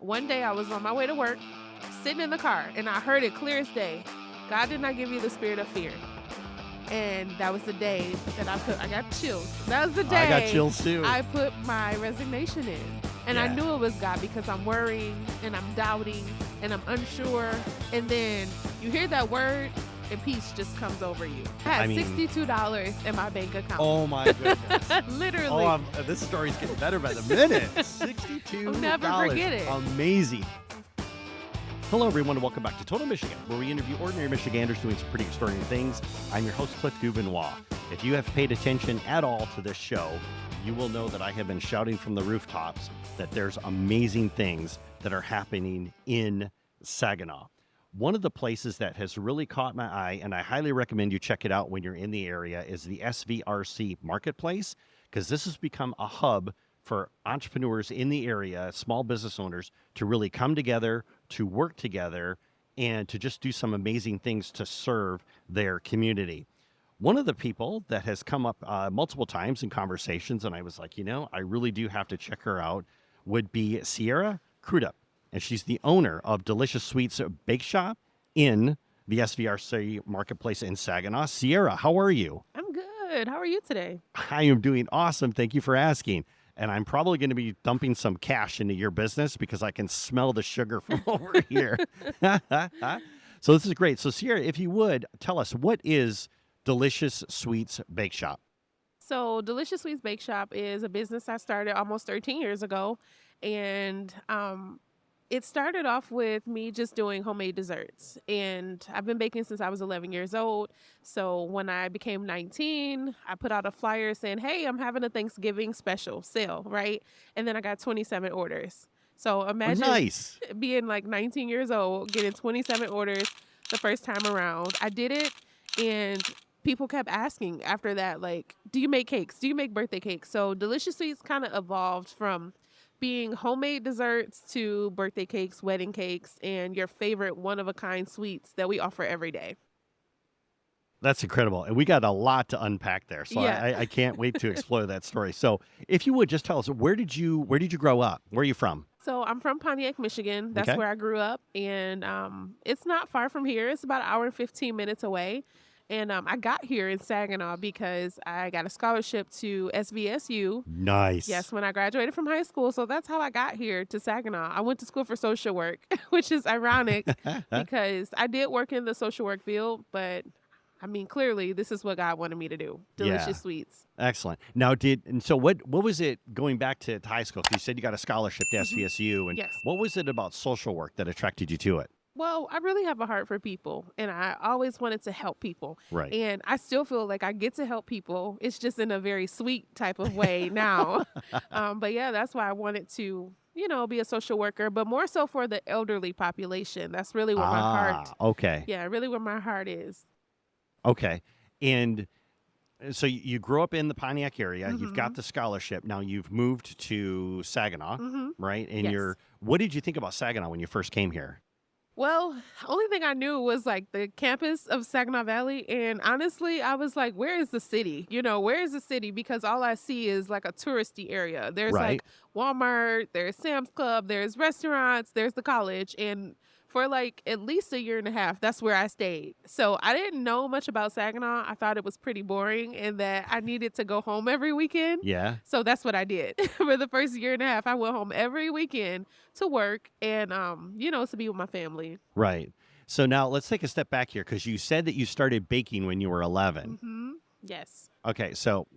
one day I was on my way to work, sitting in the car, and I heard it clear as day. God did not give you the spirit of fear. And that was the day that I got chills. That was the day I got chills too. I put my resignation in. And I Yeah. knew it was God because I'm worrying and I'm doubting and I'm unsure. And then you hear that word and peace just comes over you. I had $62 in my bank account. Oh my goodness. Literally. Oh, this story's getting better by the minute. $62. I'll never forget it. Amazing. Hello, everyone, and welcome back to Total Michigan, where we interview ordinary Michiganders doing some pretty extraordinary things. I'm your host, Cliff Dubenois. If you have paid attention at all to this show, you will know that I have been shouting from the rooftops that there's amazing things that are happening in Saginaw. One of the places that has really caught my eye, and I highly recommend you check it out when you're in the area, is the SVRC Marketplace, because this has become a hub for entrepreneurs in the area, small business owners, to really come together, to work together, and to just do some amazing things to serve their community. One of the people that has come up multiple times in conversations, and I was like, I really do have to check her out, would be Cierra Crudup. And she's the owner of Delicious Sweets Bakeshop in the SVRC Marketplace in Saginaw. Cierra, how are you? I'm good. How are you today? I am doing awesome. Thank you for asking. And I'm probably going to be dumping some cash into your business because I can smell the sugar from over here. So this is great. So Cierra, if you would, tell us, what is Delicious Sweets Bakeshop? So Delicious Sweets Bakeshop is a business I started almost 13 years ago. And it started off with me just doing homemade desserts. And I've been baking since I was 11 years old. So when I became 19, I put out a flyer saying, hey, I'm having a Thanksgiving special sale, right? And then I got 27 orders. So imagine being like 19 years old, getting 27 orders the first time around. I did it, and people kept asking after that, like, do you make cakes? Do you make birthday cakes? So Delicious Sweets kind of evolved from being homemade desserts to birthday cakes, wedding cakes, and your favorite one-of-a-kind sweets that we offer every day. That's incredible. And we got a lot to unpack there. So Yeah. I can't wait to explore that story. So if you would just tell us, where did you grow up? Where are you from? So I'm from Pontiac, Michigan. That's Okay. where I grew up. And it's not far from here. It's about an hour and 15 minutes away. And I got here in Saginaw because I got a scholarship to SVSU. Nice. Yes, when I graduated from high school. So that's how I got here to Saginaw. I went to school for social work, which is ironic because I did work in the social work field, but I mean, clearly this is what God wanted me to do. Delicious Sweets. Excellent. Now, what was it going back to high school? 'Cause you said you got a scholarship to SVSU, and Yes. what was it about social work that attracted you to it? Well, I really have a heart for people, and I always wanted to help people. Right. And I still feel like I get to help people. It's just in a very sweet type of way now. But yeah, that's why I wanted to, be a social worker, but more so for the elderly population. That's really where my heart. Okay. Yeah, really where my heart is. Okay. And so you grew up in the Pontiac area. You've got Mm-hmm. the scholarship. Now you've moved to Saginaw, right? And Yes. what did you think about Saginaw when you first came here? Well, only thing I knew was like the campus of Saginaw Valley. And honestly, I was like, where is the city? Where is the city? Because all I see is like a touristy area. There's Right. like Walmart, there's Sam's Club, there's restaurants, there's the college. And for like at least a year and a half, that's where I stayed. So I didn't know much about Saginaw. I thought it was pretty boring and that I needed to go home every weekend. Yeah. So that's what I did. For the first year and a half, I went home every weekend to work and, to be with my family. Right. So now let's take a step back here, because you said that you started baking when you were 11. Mm-hmm. Yes. Okay. So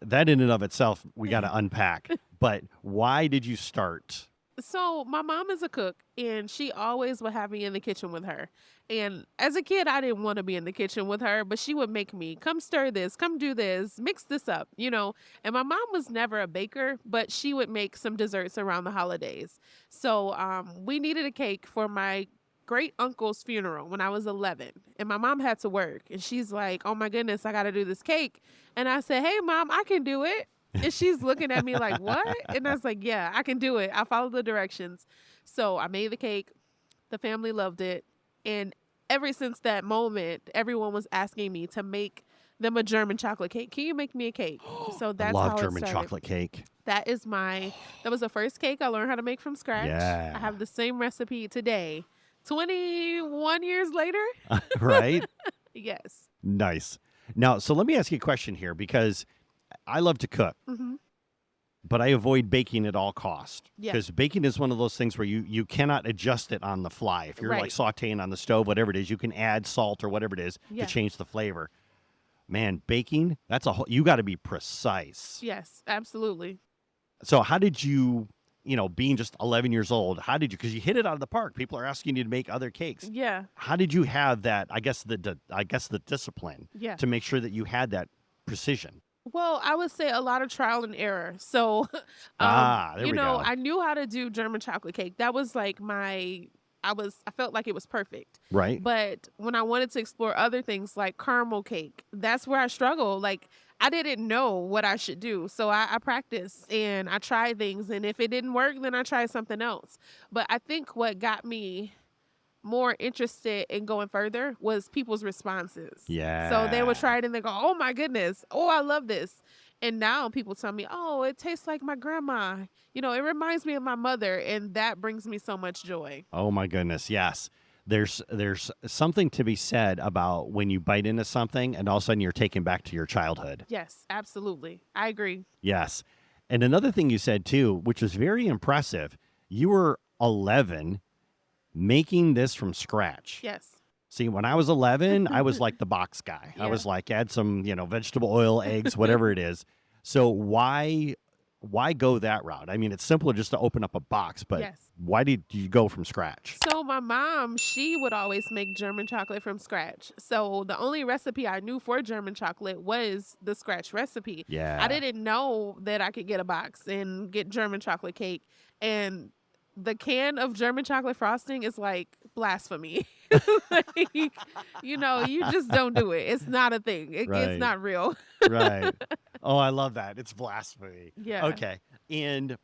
that in and of itself, we got to unpack. But why did you start? So my mom is a cook, and she always would have me in the kitchen with her. And as a kid, I didn't want to be in the kitchen with her, but she would make me, come stir this, come do this, mix this up, And my mom was never a baker, but she would make some desserts around the holidays. So we needed a cake for my great uncle's funeral when I was 11, and my mom had to work, and she's like, oh my goodness, I got to do this cake. And I said, hey mom, I can do it. And she's looking at me like, what? And I was like, yeah, I can do it. I followed the directions. So I made the cake. The family loved it. And ever since that moment, everyone was asking me to make them a German chocolate cake. Can you make me a cake? So that's I love how German it started. chocolate cake. That was the first cake I learned how to make from scratch. I Yeah. have the same recipe today, 21 years later. Right? Yes. Nice. Now, so let me ask you a question here because I love to cook, Hmm. but I avoid baking at all cost Yeah. because baking is one of those things where you cannot adjust it on the fly. If you're like Right. sauteing on the stove, whatever it is, you can add salt or whatever it is to Yeah. change the flavor. Man, baking, that's a whole, you got to be precise. Yes, absolutely. So how did you, being just 11 years old, how did you, because you hit it out of the park. People are asking you to make other cakes. Yeah. How did you have that, I guess the discipline Yeah. to make sure that you had that precision? Well, I would say a lot of trial and error. So, There we go. I knew how to do German chocolate cake. That was like I felt like it was perfect. Right? But when I wanted to explore other things like caramel cake, that's where I struggled. Like I didn't know what I should do. So I practiced and I tried things. And if it didn't work, then I tried something else. But I think what got me more interested in going further was people's responses. So they would Yeah. try it and they go, "Oh my goodness. Oh, I love this." And now people tell me, "Oh, it tastes like my grandma. It reminds me of my mother." And that brings me so much joy. Oh my goodness, yes. There's something to be said about when you bite into something and all of a sudden you're taken back to your childhood. Yes, absolutely. I agree. Yes. And another thing you said too, which was very impressive, you were 11 making this from scratch. Yes. See, when I was 11, I was like the box guy. I Yeah. was like, add some, vegetable oil, eggs, whatever it is. So why go that route? I mean, it's simpler just to open up a box, but Yes. why did you go from scratch? So my mom, she would always make German chocolate from scratch. So the only recipe I knew for German chocolate was the scratch recipe. I Yeah. didn't know that I could get a box and get German chocolate cake. And the can of German chocolate frosting is like blasphemy. Like, you just don't do it. It's not a thing. It's Right. not real. Right. Oh, I love that. It's blasphemy. Yeah. Okay. And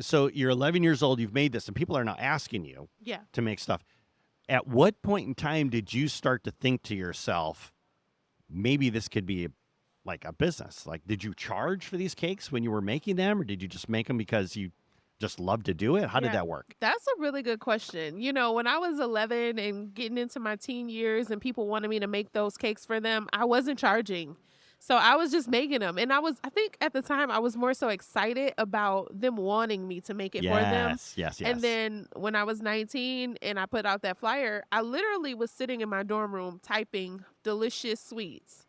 so you're 11 years old, you've made this, and people are now asking you Yeah. to make stuff. At what point in time did you start to think to yourself, maybe this could be like a business? Like, did you charge for these cakes when you were making them, or did you just make them because you just love to do it? How did Yeah, that work? that's a really good question. When I was 11 and getting into my teen years and people wanted me to make those cakes for them, I wasn't charging. So I was just making them. And I think at the time I was more so excited about them wanting me to make it for them. Yes, yes, And yes. then when I was 19 and I put out that flyer, I literally was sitting in my dorm room typing delicious sweets.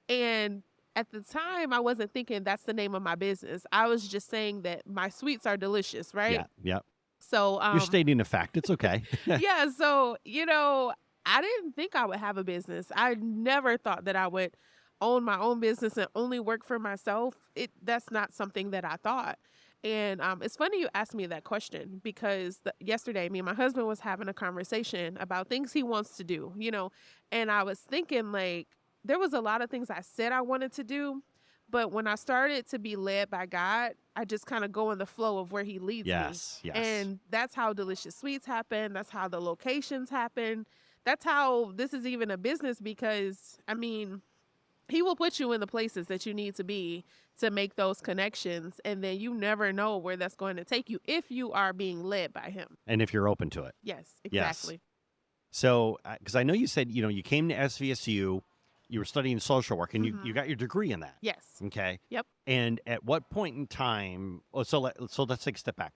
And at the time, I wasn't thinking that's the name of my business. I was just saying that my sweets are delicious, Yeah, right? yeah. So, You're stating a fact. It's okay. yeah, so, I didn't think I would have a business. I never thought that I would own my own business and only work for myself. That's not something that I thought. And it's funny you asked me that question because yesterday, me and my husband was having a conversation about things he wants to do, and I was thinking like there was a lot of things I said I wanted to do, but when I started to be led by God, I just kind of go in the flow of where he leads me. Yes, yes. And that's how Delicious Sweets happen. That's how the locations happen. That's how this is even a business because, I mean, he will put you in the places that you need to be to make those connections. And then you never know where that's going to take you if you are being led by him. And if you're open to it. Yes, Yes. exactly. So, because I know you said, you came to SVSU, you were studying social work, and you Hmm. got your degree in that. Yes. Okay. Yep. And at what point in time? Oh, so let's take a step back.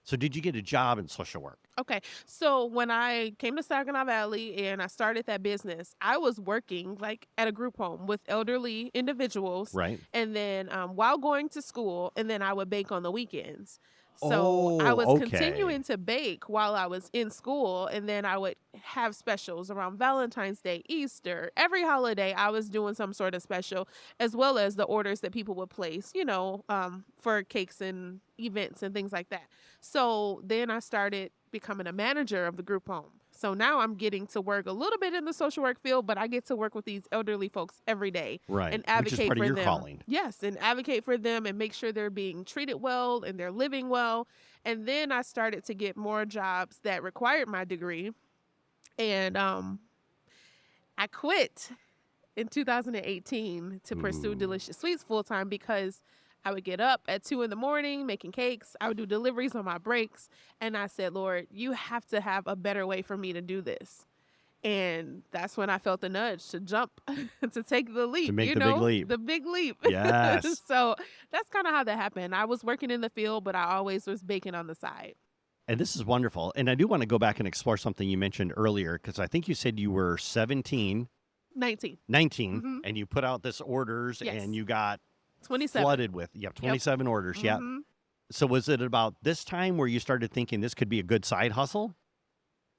So, did you get a job in social work? Okay. So when I came to Saginaw Valley and I started that business, I was working like at a group home with elderly individuals. Right. And then while going to school, and then I would bake on the weekends. So I was Oh, okay. continuing to bake while I was in school, and then I would have specials around Valentine's Day, Easter, every holiday. I was doing some sort of special, as well as the orders that people would place, for cakes and events and things like that. So then I started becoming a manager of the group home. So now I'm getting to work a little bit in the social work field, but I get to work with these elderly folks every day Right. and Which is advocate part of for your them. calling. Yes, and advocate for them and make sure they're being treated well and they're living well. And then I started to get more jobs that required my degree. And I quit in 2018 to pursue Ooh. Delicious Sweets full time because I would get up at 2 in the morning making cakes. I would do deliveries on my breaks. And I said, Lord, you have to have a better way for me to do this. And that's when I felt the nudge to jump, to take the To leap, make the big leap. the big leap. Yes. So that's kind of how that happened. I was working in the field, but I always was baking on the side. And this is wonderful. And I do want to go back and explore something you mentioned earlier, because I think you said you were 17, 19. 19, Mm-hmm. and you put out this orders Yes. and you got 27. flooded with, 27 orders. Yep. Mm-hmm. So was it about this time where you started thinking this could be a good side hustle?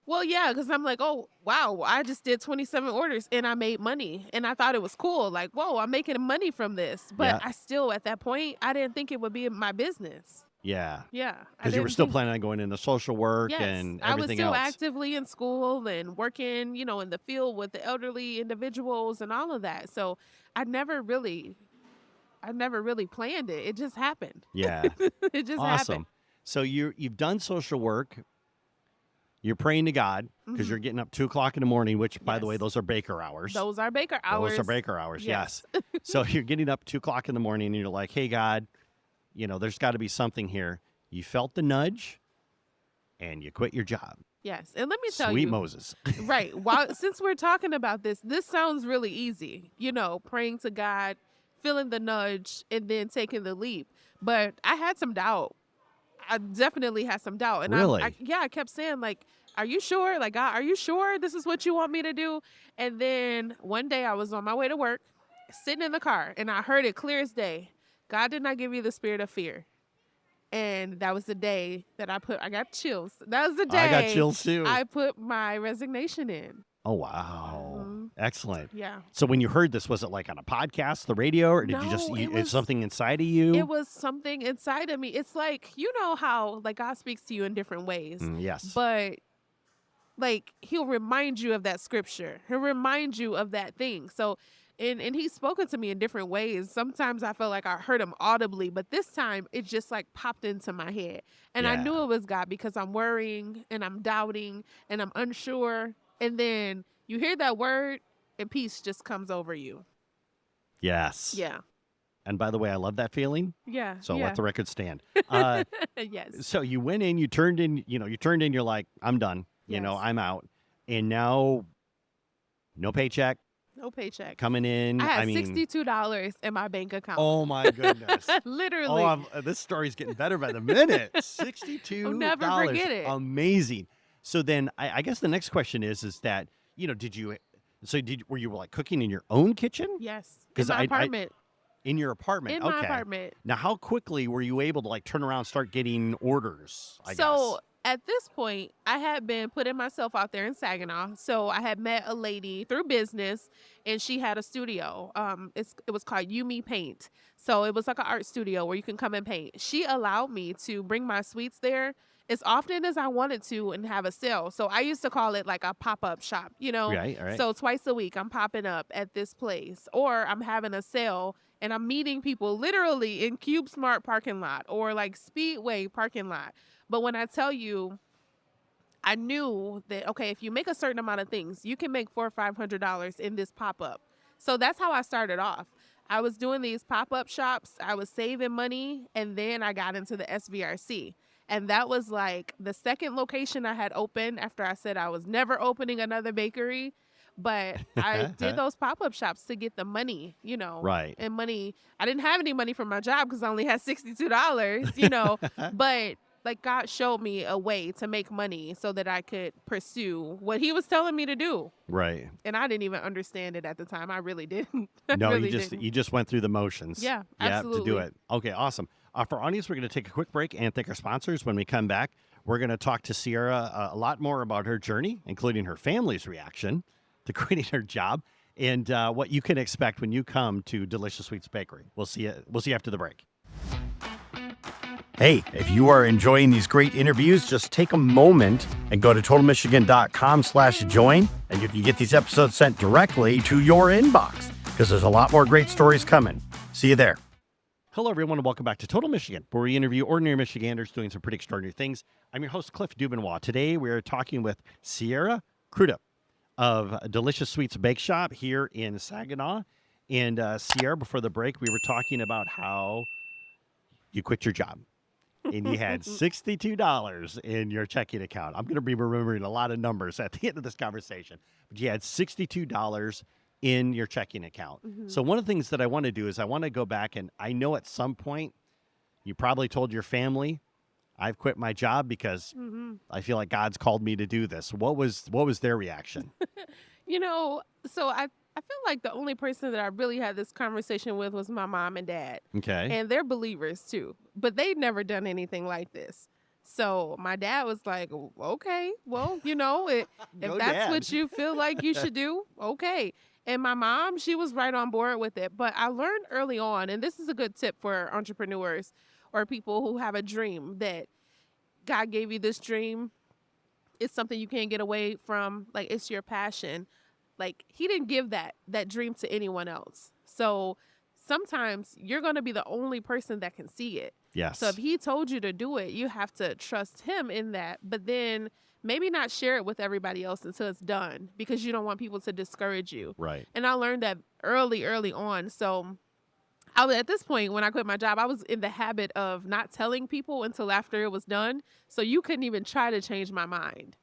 Well, yeah, because I'm like, oh, wow, I just did 27 orders and I made money. And I thought it was cool. Like, whoa, I'm making money from this. But Yeah. I still, at that point, I didn't think it would be my business. Yeah. Yeah. Because you were still planning on going into social work Yes, and I was everything still else. actively in school and working, in the field with the elderly individuals and all of that. So I never really planned it. It just happened. Yeah. It just Awesome. happened. So you've done social work. You're praying to God because you're getting up 2 o'clock in the morning, which, by the way, Yes. those are baker hours. Those are baker hours. Those are baker hours, Yes. yes. So you're getting up 2 o'clock in the morning and you're like, hey, God, there's got to be something here. You felt the nudge and you quit your job. Yes. And let me tell Sweet you. Moses. Right. Since we're talking about this sounds really easy, praying to God, feeling the nudge, and then taking the leap. But I had some doubt. I definitely had some doubt. And Really? I kept saying, like, are you sure? Like, God, are you sure this is what you want me to do? And then one day I was on my way to work, sitting in the car, and I heard it clear as day. God did not give you the spirit of fear. And that was the day that I got chills. That was the day I got chills too. I put my resignation in. Oh, wow. Excellent. Yeah. So when you heard this, was it like on a podcast, the radio, or did you just, No, it's something inside of you? It was something inside of me. It's like, how like God speaks to you in different ways. Yes. But like he'll remind you of that scripture. He'll remind you of that thing. So and he's spoken to me in different ways. Sometimes I felt like I heard him audibly, but this time it just like popped into my head. And I Yeah. knew it was God because I'm worrying and I'm doubting and I'm unsure. And then you hear that word and peace just comes over you. Yes. Yeah. And by the way, I love that feeling. Yeah. So yeah. let the record stand. Yes. So you went in, you turned in, you're like, I'm done. Yes. I'm out. And now, no paycheck No paycheck. coming in. I had mean, $62 in my bank account. oh my goodness. Literally. This story's getting better by the minute. $62. I'll never forget it. Amazing. So then I guess the next question is that, were you like cooking in your own kitchen? Yes. In 'Cause my apartment. In your apartment? In Okay. my apartment. Now, how quickly were you able to like turn around and start getting orders, I So guess? at this point, I had been putting myself out there in Saginaw. So I had met a lady through business, and she had a studio. It was called Yumi Paint. So it was like an art studio where you can come and paint. She allowed me to bring my sweets there as often as I wanted to and have a sale. So I used to call it like a pop-up shop, Right, all right. So twice a week I'm popping up at this place, or I'm having a sale and I'm meeting people literally in Cube Smart parking lot or like Speedway parking lot. But when I tell you, I knew that, okay, if you make a certain amount of things, you can make $400 or $500 in this pop-up. So that's how I started off. I was doing these pop-up shops. I was saving money, and then I got into the SVRC. And that was like the second location I had opened after I said I was never opening another bakery. But I did those pop-up shops to get the money, Right. And money. I didn't have any money from my job because I only had $62, But like God showed me a way to make money so that I could pursue what he was telling me to do. Right. And I didn't even understand it at the time. I really didn't. No, really you didn't. just went through the motions. Yeah, To do absolutely. it. Okay, awesome. For our audience, we're going to take a quick break and thank our sponsors. When we come back, we're going to talk to Cierra a lot more about her journey, including her family's reaction to quitting her job, and what you can expect when you come to Delicious Sweets Bakery. We'll see you after the break. Hey, if you are enjoying these great interviews, just take a moment and go to totalmichigan.com/join, and you can get these episodes sent directly to your inbox because there's a lot more great stories coming. See you there. Hello, everyone, and welcome back to Total Michigan, where we interview ordinary Michiganders doing some pretty extraordinary things. I'm your host, Cliff Dubenois. Today, we are talking with Cierra Crudup of Delicious Sweets Bakeshop here in Saginaw. And Cierra, before the break, we were talking about how You quit your job and you had $62 in your checking account. I'm going to be remembering a lot of numbers at the end of this conversation, but you had $62 in your checking account. Mhm. So one of the things that I want to do is I want to go back, and I know at some point you probably told your family, I've quit my job because Mhm. I feel like God's called me to do this. What was their reaction? So I feel like the only person that I really had this conversation with was my mom and dad. Okay. And they're believers too, but they'd never done anything like this. So my dad was like, Okay, well, if Go that's dad. what you feel like you should do, okay." And my mom, she was right on board with it. But I learned early on, and this is a good tip for entrepreneurs or people who have a dream, that God gave you this dream. It's something you can't get away from. Like, it's your passion. Like, he didn't give that dream to anyone else. So sometimes you're going to be the only person that can see it. So if Yes. he told you to do it, you have to trust him in that, but then maybe not share it with everybody else until it's done, because you don't want people to discourage you. Right. And I learned that early on. So I was, at this point, when I quit my job, I was in the habit of not telling people until after it was done. So you couldn't even try to change my mind.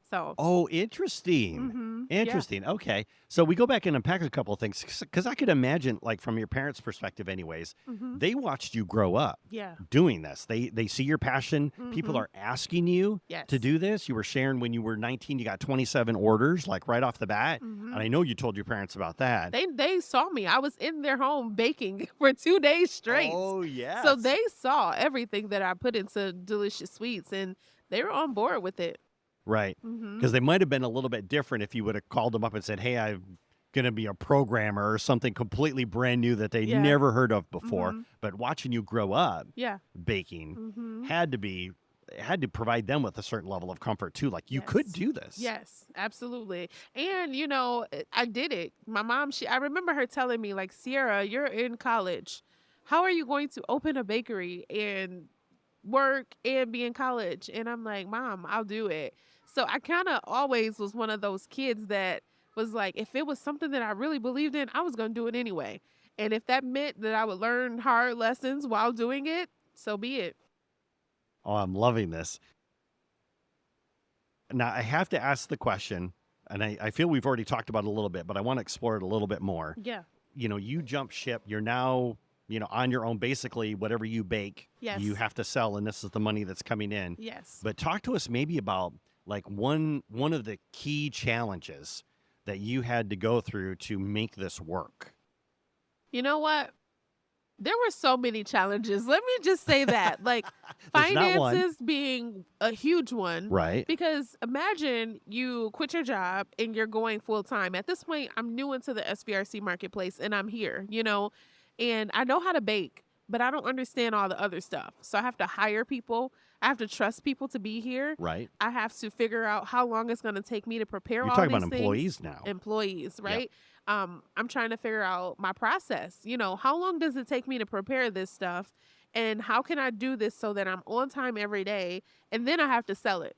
So, Oh, interesting. yeah. Interesting. Okay. So we go back and unpack a couple of things because I could imagine, like from your parents' perspective, anyways, Mhm. they watched you grow up Yeah. doing this. They see your passion. People Mhm. are asking you Yes. to do this. You were sharing when you were 19, you got 27 orders, like right off the bat. And Mhm. I know you told your parents about that. They saw me. I was in their home baking for 2 days straight. Oh, So yes. they saw everything that I put into Delicious Sweets, and they were on board with it. Right. Mhm. Because they might have been a little bit different if you would have called them up and said, hey, I'm going to be a programmer or something completely brand new that they Yeah. never heard of before. Mhm. But watching you grow up Yeah. baking Mhm. had to provide them with a certain level of comfort too. Like you could Yes. do this. Yes, absolutely. And I did it. My mom, I remember her telling me, like, "Sierra, you're in college. How are you going to open a bakery and work and be in college?" And I'm like, "Mom, I'll do it." So I kind of always was one of those kids that was like, if it was something that I really believed in, I was going to do it anyway. And if that meant that I would learn hard lessons while doing it, so be it. Oh, I'm loving this. Now I have to ask the question, and I feel we've already talked about it a little bit, but I want to explore it a little bit more. Yeah. You jump ship, you're now, on your own. Basically, whatever you bake, you Yes. have to sell, and this is the money that's coming in. Yes. But talk to us maybe about like one of the key challenges that you had to go through to make this work. You know what? There were so many challenges. Let me just say that. Like, There's not one, finances being a huge one, right? because imagine you quit your job and you're going full time. At this point, I'm new into the SBRC marketplace and I'm here, and I know how to bake, but I don't understand all the other stuff. So I have to hire people. I have to trust people to be here. Right. I have to figure out how long it's going to take me to prepare You're all talking about these things. employees now. Employees, Yep. right? I'm trying to figure out my process. How long does it take me to prepare this stuff? And how can I do this so that I'm on time every day? And then I have to sell it.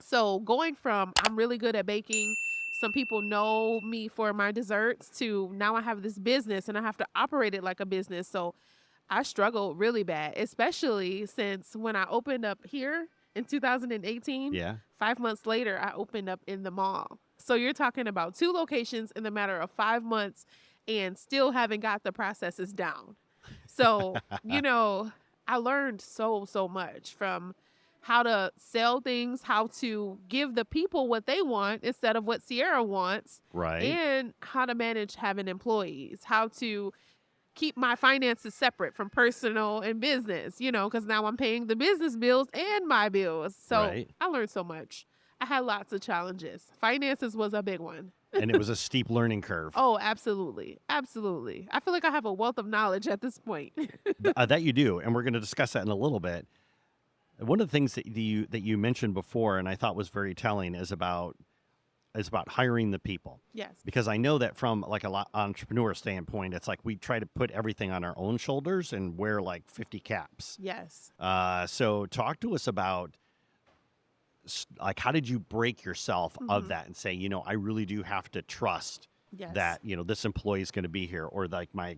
So going from I'm really good at baking, some people know me for my desserts, to now I have this business and I have to operate it like a business. So I struggled really bad, especially since when I opened up here in 2018, Yeah. 5 months later, I opened up in the mall. So you're talking about 2 locations in the matter of 5 months and still haven't got the processes down. So, I learned so much from how to sell things, how to give the people what they want instead of what Sierra wants, Right. and how to manage having employees, how to keep my finances separate from personal and business, because now I'm paying the business bills and my bills. So Right. I learned so much. I had lots of challenges. Finances was a big one. And it was a steep learning curve. Oh, absolutely. Absolutely. I feel like I have a wealth of knowledge at this point. That you do, and we're going to discuss that in a little bit. One of the things that you mentioned before, and I thought was very telling, is about hiring the people. Yes. Because I know that from like a lot entrepreneur standpoint, it's like we try to put everything on our own shoulders and wear like 50 caps. Yes. So talk to us about like how did you break yourself of Mhm. that and say, I really do have to trust Yes. that, this employee is going to be here, or like my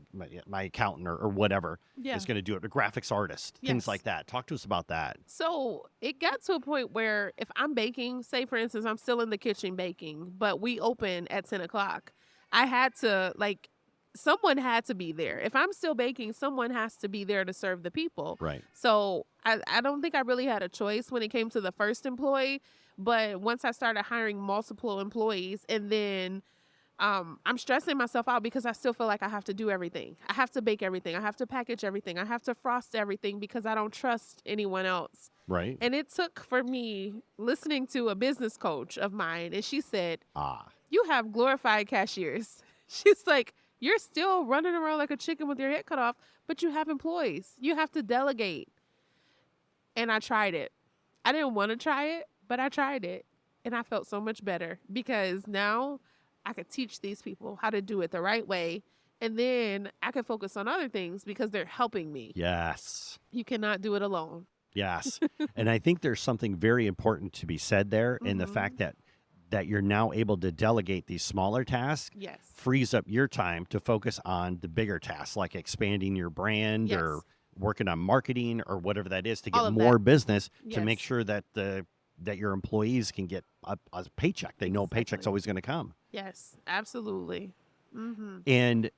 accountant or whatever Yeah. is going to do it, a graphics artist, things Yes. like that. Talk to us about that. So it got to a point where if I'm baking, say for instance, I'm still in the kitchen baking, but we open at 10 o'clock, I had to like, someone had to be there. If I'm still baking, someone has to be there to serve the people. Right. So I don't think I really had a choice when it came to the first employee. But once I started hiring multiple employees, and then I'm stressing myself out because I still feel like I have to do everything. I have to bake everything. I have to package everything. I have to frost everything because I don't trust anyone else. Right. And it took for me listening to a business coach of mine, and she said, Ah, "You have glorified cashiers." She's like, "You're still running around like a chicken with your head cut off, but you have employees. You have to delegate." And I tried it. I didn't want to try it, but I tried it. And I felt so much better because now I could teach these people how to do it the right way. And then I can focus on other things because they're helping me. yes. You cannot do it alone. Yes. And I think there's something very important to be said there in the Mm-hmm. fact that you're now able to delegate these smaller tasks Yes. frees up your time to focus on the bigger tasks, like expanding your brand Yes. or working on marketing or whatever that is to All get of more that. business, to make Yes. sure that that your employees can get a paycheck. They know a paycheck's Exactly. always going to come. Yes. Absolutely. Mm-hmm. And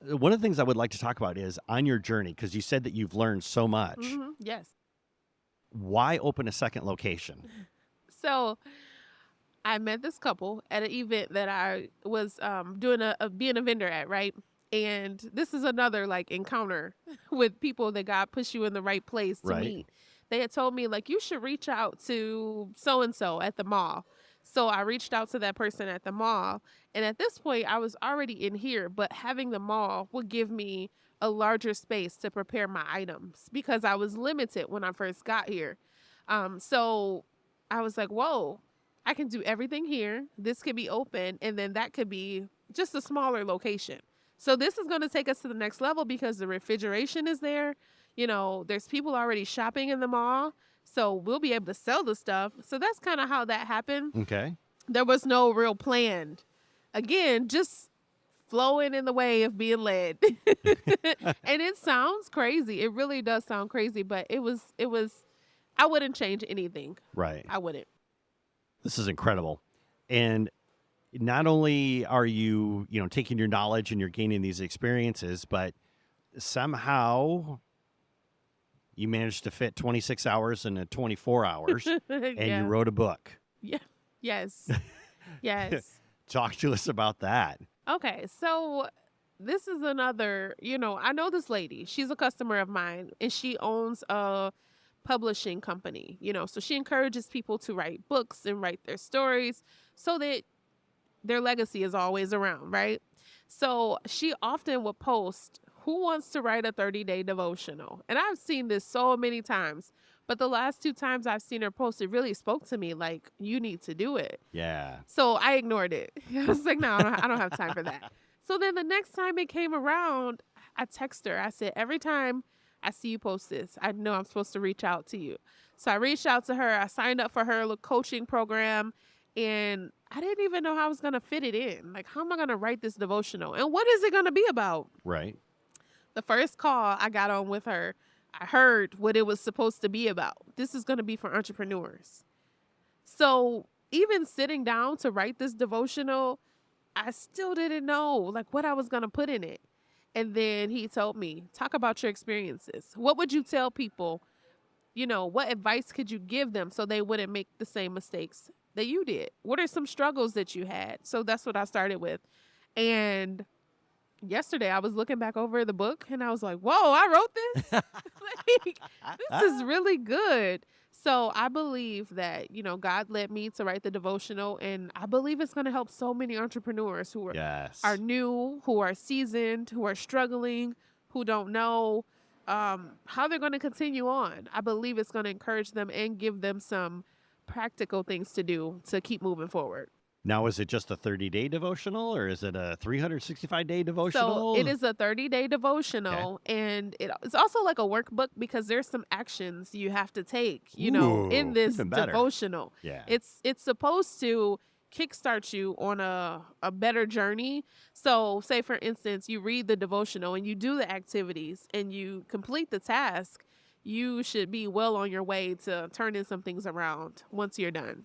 one of the things I would like to talk about is on your journey, because you said that you've learned so much. Mm-hmm. Yes. Why open a second location? So I met this couple at an event that I was doing being a vendor at, right? And this is another like encounter with people that God puts you in the right place to Right. meet. They had told me like you should reach out to so and so at the mall. So I reached out to that person at the mall, and at this point I was already in here, but having the mall would give me a larger space to prepare my items because I was limited when I first got here. So I was like, whoa, I can do everything here. This could be open, and then that could be just a smaller location. So this is going to take us to the next level because the refrigeration is there. There's people already shopping in the mall, so we'll be able to sell the stuff. So that's kind of how that happened. Okay. There was no real plan. Again, just flowing in the way of being led. And it sounds crazy. It really does sound crazy, but it was I wouldn't change anything. Right. I wouldn't. This is incredible. And not only are you, taking your knowledge and you're gaining these experiences, but somehow you managed to fit 26 hours into 24 hours and you Yeah. wrote a book. Yeah. Yes. Yes. Talk to us about that. Okay. So this is another, I know this lady. She's a customer of mine, and she owns a publishing company, so she encourages people to write books and write their stories so that their legacy is always around, right? So she often would post, "Who wants to write a 30-day devotional?" And I've seen this so many times, but the last two times I've seen her post, it really spoke to me like, you need to do it. Yeah. So I ignored it. I was like, no, I don't have time for that. So then the next time it came around, I text her. I said, every time I see you post this, I know I'm supposed to reach out to you. So I reached out to her. I signed up for her little coaching program, and I didn't even know how I was going to fit it in. Like, how am I going to write this devotional? And what is it going to be about? Right. The first call I got on with her, I heard what it was supposed to be about. This is going to be for entrepreneurs. So even sitting down to write this devotional, I still didn't know like what I was going to put in it. And then he told me, talk about your experiences. What would you tell people? What advice could you give them so they wouldn't make the same mistakes that you did? What are some struggles that you had? So that's what I started with. And yesterday I was looking back over the book and I was like, whoa, I wrote this? Like, this is really good. So I believe that, God led me to write the devotional, and I believe it's going to help so many entrepreneurs who Yes. are new, who are seasoned, who are struggling, who don't know how they're going to continue on. I believe it's going to encourage them and give them some practical things to do to keep moving forward. Now, is it just a 30-day devotional or is it a 365-day So devotional? it is a 30-day devotional, and it's also like a workbook because there's some actions you have to take, in Ooh, this even better. devotional. Yeah. It's supposed to kickstart you on a better journey. So, say for instance, you read the devotional and you do the activities and you complete the task, you should be well on your way to turning some things around once you're done.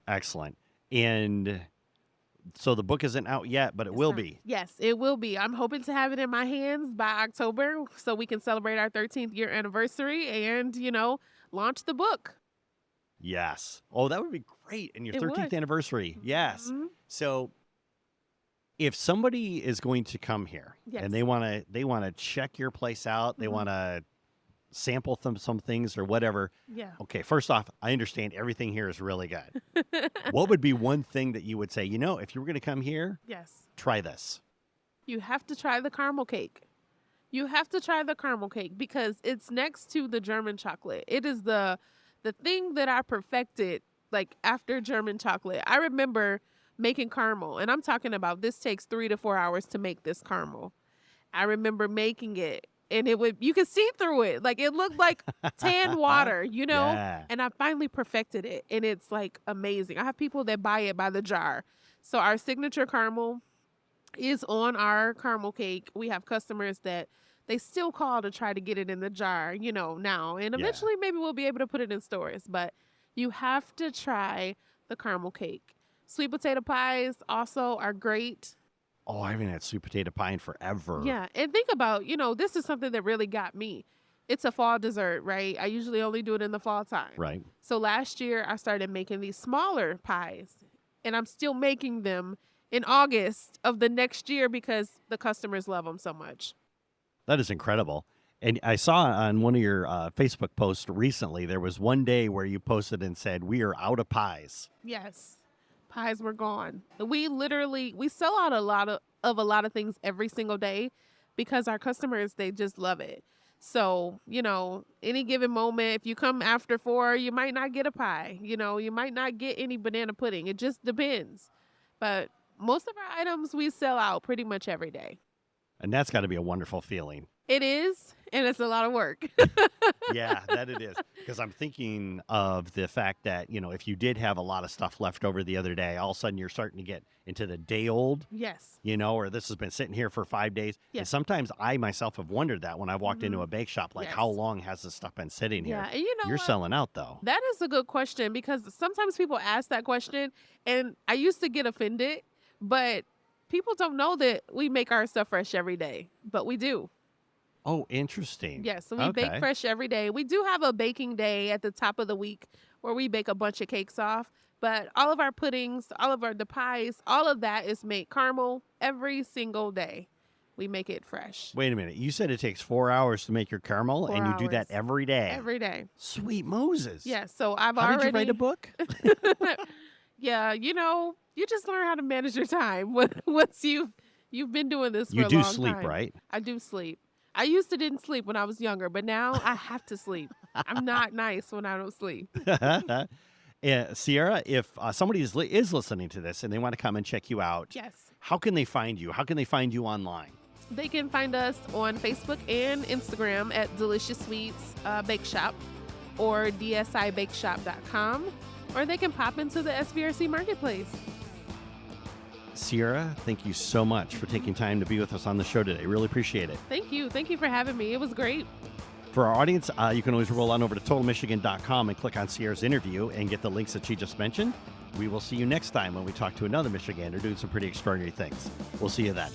Excellent. And so the book isn't out yet, but it It's will not. be. Yes, it will be. I'm hoping to have it in my hands by October so we can celebrate our 13th year anniversary and, launch the book. Yes. Oh, that would be great. And your It 13th would. anniversary. Yes. Mhm. So if somebody is going to come here and Yes. they want to check your place out, they Mhm. want to sample some things or whatever. Yeah. Okay, first off, I understand everything here is really good. What would be one thing that you would say, if you were going to come here, Yes. try this? You have to try the caramel cake. You have to try the caramel cake because it's next to the German chocolate. It is the thing that I perfected like after German chocolate. I remember making caramel, and I'm talking about this takes 3 to 4 hours to make this caramel. I remember making it and you could see through it. Like it looked like tan water, Yeah. and I finally perfected it and it's like amazing. I have people that buy it by the jar. So our signature caramel is on our caramel cake. We have customers that they still call to try to get it in the jar, now. And Yeah. eventually maybe we'll be able to put it in stores, but you have to try the caramel cake. Sweet potato pies also are great. Oh, I haven't had sweet potato pie in forever. Yeah. And think about, this is something that really got me. It's a fall dessert, right? I usually only do it in the fall time. Right. So last year I started making these smaller pies and I'm still making them in August of the next year because the customers love them so much. That is incredible. And I saw on one of your Facebook posts recently, there was one day where you posted and said, "We are out of pies." Yes. Pies were gone. We sell out a lot of things every single day because our customers, they just love it. So, any given moment, if you come after 4, you might not get a pie. You might not get any banana pudding. It just depends. But most of our items we sell out pretty much every day. And that's got to be a wonderful feeling. It is, and it's a lot of work. Yeah, that it is. Because I'm thinking of the fact that, if you did have a lot of stuff left over the other day, all of a sudden you're starting to get into the day old, Yes. or this has been sitting here for 5 days. And Yes. sometimes I myself have wondered that when I walked into a bake shop, like, Yes. how long has this stuff been sitting here? Yeah, and you know You're what? selling out, though. That is a good question because sometimes people ask that question, and I used to get offended, but people don't know that we make our stuff fresh every day, but we do. Oh, interesting. Yes, so we bake Okay. fresh every day. We do have a baking day at the top of the week where we bake a bunch of cakes off, but all of our puddings, all of the pies, all of that is made caramel every single day. We make it fresh Wait a minute. You said it takes 4 hours to make your caramel, 4 and you do that hours every day. every day. Sweet Moses. Yes, so I've How did you write a already book? Yeah, you just learn how to manage your time once you've been doing this for You a do long sleep, time. right? I do sleep. I used to didn't sleep when I was younger, but now I have to sleep. I'm not nice when I don't sleep. Sierra, if somebody is listening to this and they want to come and check you out, Yes. how can they find you? How can they find you online? They can find us on Facebook and Instagram at Delicious Sweets Bakeshop or dsibakeshop.com, or they can pop into the SVRC Marketplace. Sierra, thank you so much for taking time to be with us on the show today. Really appreciate it. Thank you. Thank you for having me. It was great. For our audience, you can always roll on over to totalmichigan.com and click on Sierra's interview and get the links that she just mentioned. We will see you next time when we talk to another Michigander doing some pretty extraordinary things. We'll see you then.